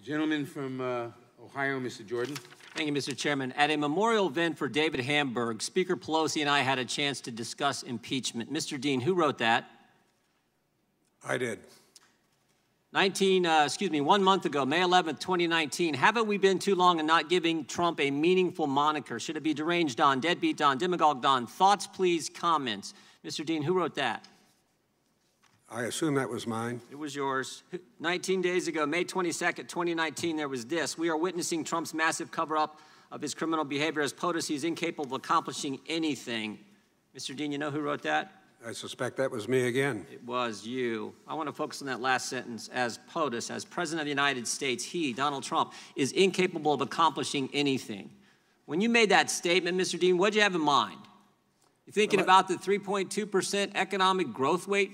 Gentleman from Ohio, Mr. Jordan. Thank you, Mr. Chairman. At a memorial event for David Hamburg, Speaker Pelosi and I had a chance to discuss impeachment. Mr. Dean, who wrote that? I did. 1 month ago, May 11th, 2019, haven't we been too long in not giving Trump a meaningful moniker? Should it be deranged Don, deadbeat Don, demagogue Don? Thoughts, please, comments. Mr. Dean, who wrote that? I assume that was mine. It was yours. 19 days ago, May 22nd, 2019, there was this. We are witnessing Trump's massive cover-up of his criminal behavior. As POTUS, he's incapable of accomplishing anything. Mr. Dean, you know who wrote that? I suspect that was me again. It was you. I want to focus on that last sentence. As POTUS, as President of the United States, he, Donald Trump, is incapable of accomplishing anything. When you made that statement, Mr. Dean, what did you have in mind? You thinking about the 3.2% economic growth rate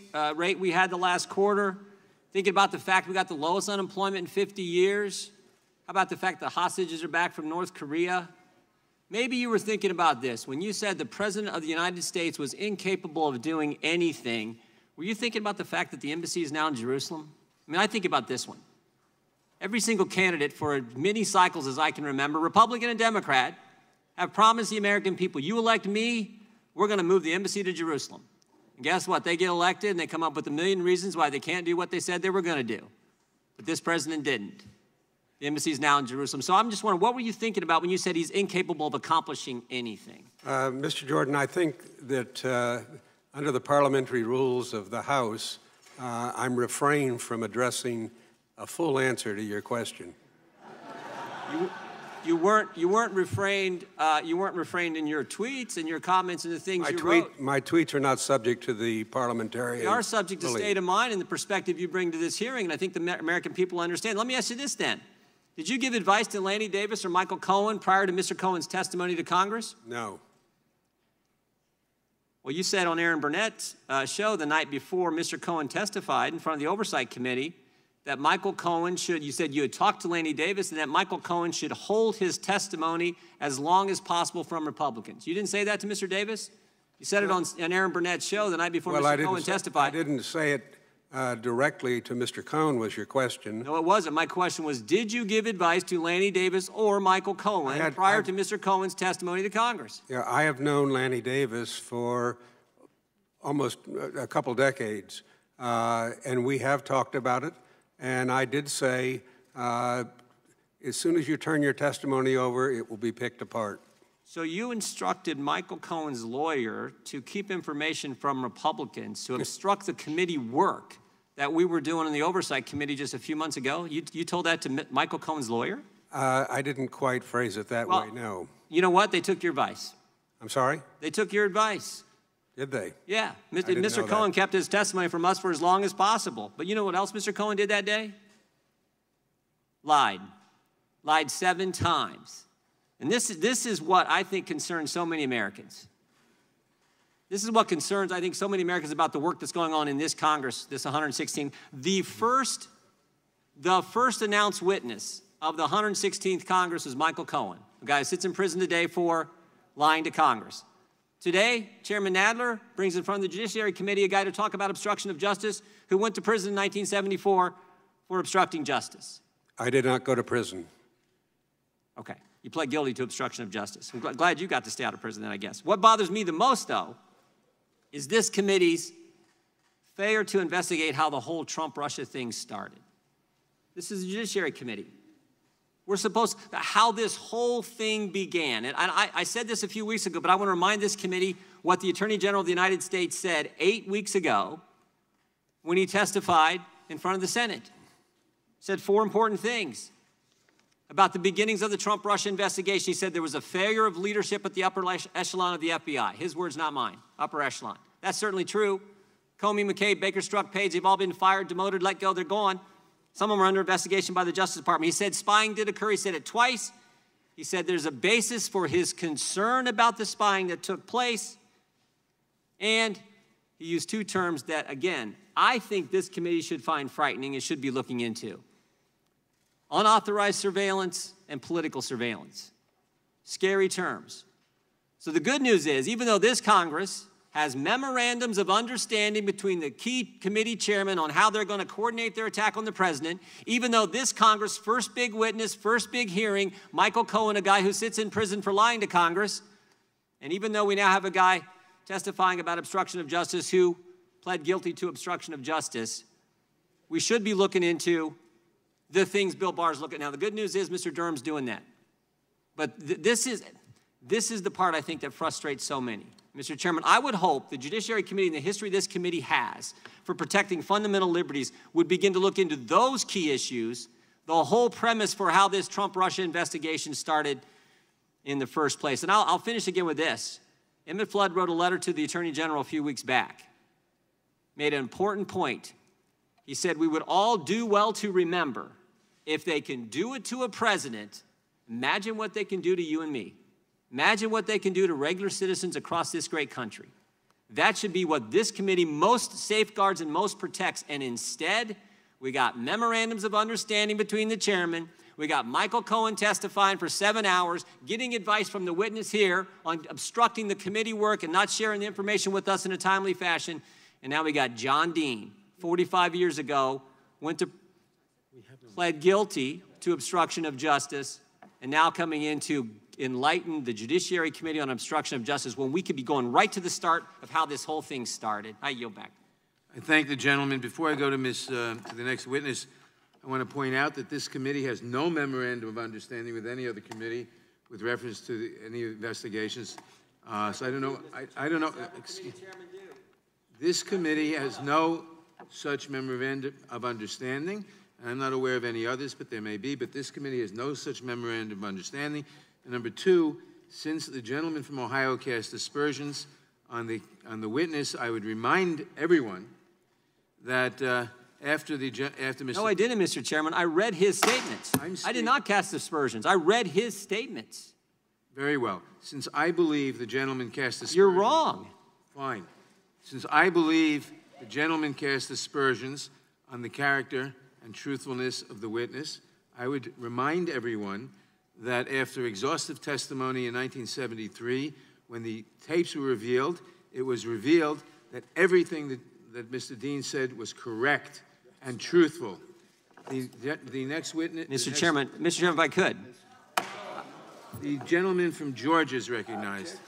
we had the last quarter? Thinking about the fact we got the lowest unemployment in 50 years? How about the fact the hostages are back from North Korea? Maybe you were thinking about this. When you said the President of the United States was incapable of doing anything, were you thinking about the fact that the embassy is now in Jerusalem? I mean, I think about this one. Every single candidate for as many cycles as I can remember, Republican and Democrat, have promised the American people, you elect me, we're going to move the embassy to Jerusalem. And guess what? They get elected and they come up with a million reasons why they can't do what they said they were going to do. But this president didn't. The embassy is now in Jerusalem. So I'm just wondering, what were you thinking about when you said he's incapable of accomplishing anything? Mr. Jordan, I think that under the parliamentary rules of the House, I'm refrained from addressing a full answer to your question. You weren't refrained in your tweets and your comments and the things you wrote. My tweets are not subject to the parliamentarian. They are subject to state of mind and the perspective you bring to this hearing, and I think the American people understand. Let me ask you this then. Did you give advice to Lanny Davis or Michael Cohen prior to Mr. Cohen's testimony to Congress? No. Well, you said on Aaron Burnett's show the night before Mr. Cohen testified in front of the Oversight Committee that Michael Cohen should, you said you had talked to Lanny Davis and that Michael Cohen should hold his testimony as long as possible from Republicans. You didn't say that to Mr. Davis? You said it on Aaron Burnett's show the night before Mr. Cohen testified. I didn't say it directly to Mr. Cohen was your question. No, it wasn't. My question was, did you give advice to Lanny Davis or Michael Cohen prior to Mr. Cohen's testimony to Congress? Yeah, I have known Lanny Davis for almost a couple decades, and we have talked about it. And I did say, as soon as you turn your testimony over, it will be picked apart. So you instructed Michael Cohen's lawyer to keep information from Republicans, to obstruct the committee work that we were doing in the Oversight Committee just a few months ago? You told that to Michael Cohen's lawyer? I didn't quite phrase it that way, no. You know what? They took your advice. I'm sorry? They took your advice. Did they? Yeah. Mr. Cohen kept his testimony from us for as long as possible. But you know what else Mr. Cohen did that day? Lied. Lied 7 times. And this is what I think concerns so many Americans. This is what concerns, I think, so many Americans about the work that's going on in this Congress, this 116th. The first announced witness of the 116th Congress was Michael Cohen, a guy who sits in prison today for lying to Congress. Today, Chairman Nadler brings in front of the Judiciary Committee a guy to talk about obstruction of justice who went to prison in 1974 for obstructing justice. I did not go to prison. Okay. You pled guilty to obstruction of justice. I'm glad you got to stay out of prison then, I guess. What bothers me the most, though, is this committee's failure to investigate how the whole Trump-Russia thing started. This is the Judiciary Committee. We're supposed to, how this whole thing began. And I said this a few weeks ago, but I want to remind this committee what the Attorney General of the United States said 8 weeks ago when he testified in front of the Senate. He said 4 important things about the beginnings of the Trump-Russia investigation. He said there was a failure of leadership at the upper echelon of the FBI. His words, not mine. Upper echelon. That's certainly true. Comey, McCabe, Baker, Strzok, Page, they've all been fired, demoted, let go, they're gone. Some of them are under investigation by the Justice Department. He said spying did occur. He said it twice. He said there's a basis for his concern about the spying that took place. And he used 2 terms that, again, I think this committee should find frightening and should be looking into. Unauthorized surveillance and political surveillance. Scary terms. So the good news is, even though this Congress has memorandums of understanding between the key committee chairmen on how they're going to coordinate their attack on the president, even though this Congress' first big witness, first big hearing, Michael Cohen, a guy who sits in prison for lying to Congress, and even though we now have a guy testifying about obstruction of justice who pled guilty to obstruction of justice, we should be looking into the things Bill Barr's looking at. Now, the good news is Mr. Durham's doing that. But this is the part I think that frustrates so many. Mr. Chairman, I would hope the Judiciary Committee and the history this committee has for protecting fundamental liberties would begin to look into those key issues, the whole premise for how this Trump-Russia investigation started in the first place. And I'll finish again with this. Emmett Flood wrote a letter to the Attorney General a few weeks back, made an important point. He said, we would all do well to remember, if they can do it to a president, imagine what they can do to you and me. Imagine what they can do to regular citizens across this great country. That should be what this committee most safeguards and most protects. And instead, we got memorandums of understanding between the chairmen. We got Michael Cohen testifying for 7 hours, getting advice from the witness here on obstructing the committee work and not sharing the information with us in a timely fashion. And now we got John Dean, 45 years ago, pled guilty to obstruction of justice, and now coming in to enlighten the Judiciary Committee on Obstruction of Justice when we could be going right to the start of how this whole thing started. I yield back. I thank the gentleman. Before I go to the next witness, I want to point out that this committee has no memorandum of understanding with any other committee with reference to any investigations. So I don't know. I don't know. This committee has no such memorandum of understanding. And I'm not aware of any others, but there may be. But this committee has no such memorandum of understanding. And number two, since the gentleman from Ohio cast aspersions on the witness, I would remind everyone that after Mr. No, I didn't, Mr. Chairman. I read his statements. I did not cast aspersions. I read his statements. Very well. Since I believe the gentleman cast aspersions. You're wrong. Fine. Since I believe the gentleman cast aspersions on the character and truthfulness of the witness, I would remind everyone that after exhaustive testimony in 1973, when the tapes were revealed, it was revealed that everything that Mr. Dean said was correct and truthful. The next witness... Mr. Chairman, if I could. The gentleman from Georgia is recognized.